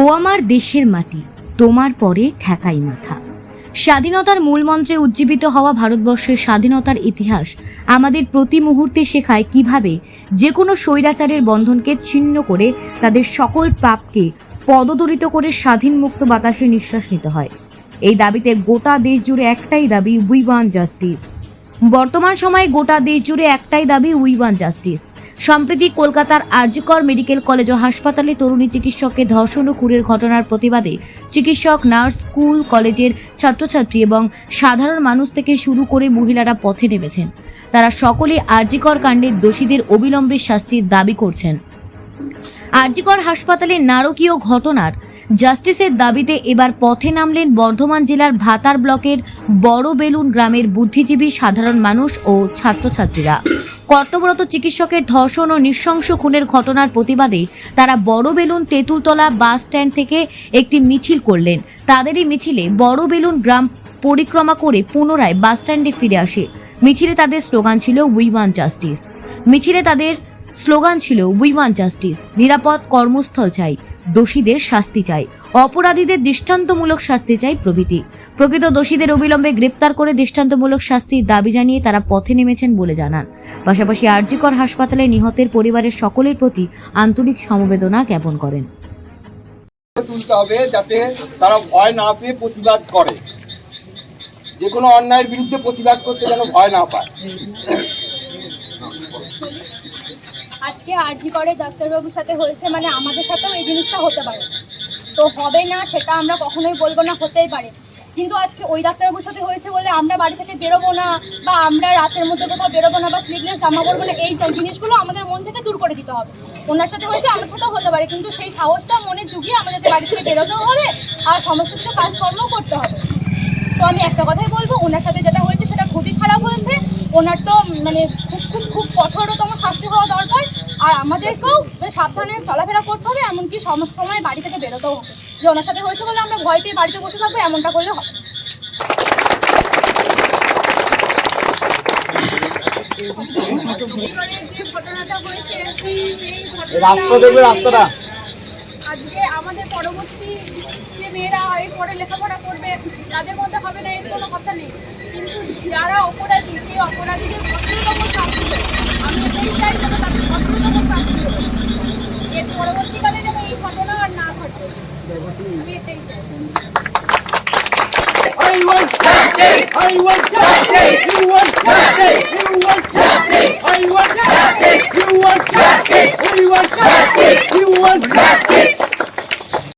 ও আমার দেশের মাটি, তোমার পরে ঠেকাই মাথা। স্বাধীনতার মূলমন্ত্রে উজ্জীবিত হওয়া ভারতবর্ষের স্বাধীনতার ইতিহাস আমাদের প্রতি মুহূর্তে শেখায় কিভাবে যে কোনো স্বৈরাচারের বন্ধনকে ছিন্ন করে তাদের সকল পাপকে পদদলিত করে স্বাধীন মুক্ত বাতাসে নিঃশ্বাস নিতে হয়। এই দাবিতে গোটা দেশ জুড়ে একটাই দাবি, উই ওয়ান্ট জাস্টিস। বর্তমান সময়ে গোটা দেশ জুড়ে একটাই দাবি, উই ওয়ান্ট জাস্টিস। সম্প্রতি কলকাতার আরজি কর মেডিকেল কলেজ ও হাসপাতালে তরুণী চিকিৎসককে ধর্ষণ ও খুনের ঘটনার প্রতিবাদে চিকিৎসক, নার্স, স্কুল কলেজের ছাত্রছাত্রী এবং সাধারণ মানুষ থেকে শুরু করে মহিলারা পথে নেমেছেন। তারা সকলে আরজি কর কাণ্ডের দোষীদের অবিলম্বে শাস্তির দাবি করছেন। আরজি কর হাসপাতালের নারকীয় ঘটনার জাস্টিসের দাবিতে এবার পথে নামলেন বর্ধমান জেলার ভাতার ব্লকের বড় বেলুন গ্রামের বুদ্ধিজীবী, সাধারণ মানুষ ও ছাত্রছাত্রীরা। কর্তব্যরত চিকিৎসকের ধর্ষণ ও নৃশংস খুনের ঘটনার প্রতিবাদে তারা বড় বেলুন তেঁতুলতলা বাস স্ট্যান্ড থেকে একটি মিছিল করলেন। তাদেরই মিছিলে বড় বেলুন গ্রাম পরিক্রমা করে পুনরায় বাস স্ট্যান্ডে ফিরে আসে। মিছিলে তাদের স্লোগান ছিল we want justice. We want justice. নিরাপদ কর্মস্থল চাই, দোষীদের শাস্তি চাই, অপরাধীদের দৃষ্টান্তমূলক শাস্তি চাই প্রভৃতি। প্রকৃত দোষীদের অবিলম্বে গ্রেপ্তার করে দৃষ্টান্তমূলক শাস্তির দাবি জানিয়ে তারা পথে নেমেছেন বলে জানান। পাশাপাশি আরজি কর হাসপাতালে নিহতের পরিবারের সকলের প্রতি আন্তরিক সমবেদনা জ্ঞাপন করেন। তুলতে হবে যাতে তারা ভয় না পেয়ে প্রতিবাদ করে, যে কোনো অন্যায়ের বিরুদ্ধে প্রতিবাদ করতে যেন ভয় না পায়। আজকে আরজি করে ডাক্তারবাবুর সাথে হয়েছে, মানে আমাদের সাথেও এই জিনিসটা হতে পারে, তো হবে না সেটা আমরা কখনোই বলবো না, হতেই পারে। কিন্তু আজকে ওই ডাক্তারবাবুর সাথে হয়েছে বলে আমরা বাড়ি থেকে বেরোবো না, বা আমরা রাতের মধ্যে কোথাও বেরোবো না, বা স্লিভলেস জামা পরবো না, এই জিনিসগুলো আমাদের মন থেকে দূর করে দিতে হবে। ওনার সাথে হয়েছে, আমার সাথেও হতে পারে, কিন্তু সেই সাহসটা মনে জুগিয়ে আমাদের বাড়ি থেকে বেরোতেও হবে আর সমস্ত কিছু কাজকর্মও করতে হবে। তো আমি একটা কথাই বলবো, ওনার সাথে যেটা হয়েছে সেটা খুবই খারাপ হয়েছে। ওনার তো মানে খুব কঠোরতম শাস্তি হওয়া দরকার, আর আমাদেরকেও সাবধানে চলাফেরা করতে হবে, এমনকি সময় বাড়ি থেকে বেরোতেও হবে। যে ওনার সাথে হয়েছে বলে আমরা ভয় পেয়ে বাড়িতে বসে থাকবো, এমনটা করলে হবে। যে ঘটনাটা হয়েছে সেই ঘটনাটা আজকে আমাদের পরবর্তী যে মেয়েরা এরপরে লেখাপড়া করবে তাদের মধ্যে হবে না, এর কোনো কথা নেই, কিন্তু যারা অপরাধী সেই অপরাধীদের কঠোরতম শাস্তি, আমি এটাই চাই যেন তাদের কঠোরতম শাস্তি হবে, এর পরবর্তীকালে যেন এই ঘটনা আর না ঘটে, আমি এটাই চাই। I want justice! I want justice! You want justice! You want justice! I want justice! You want justice! We want justice! You want justice!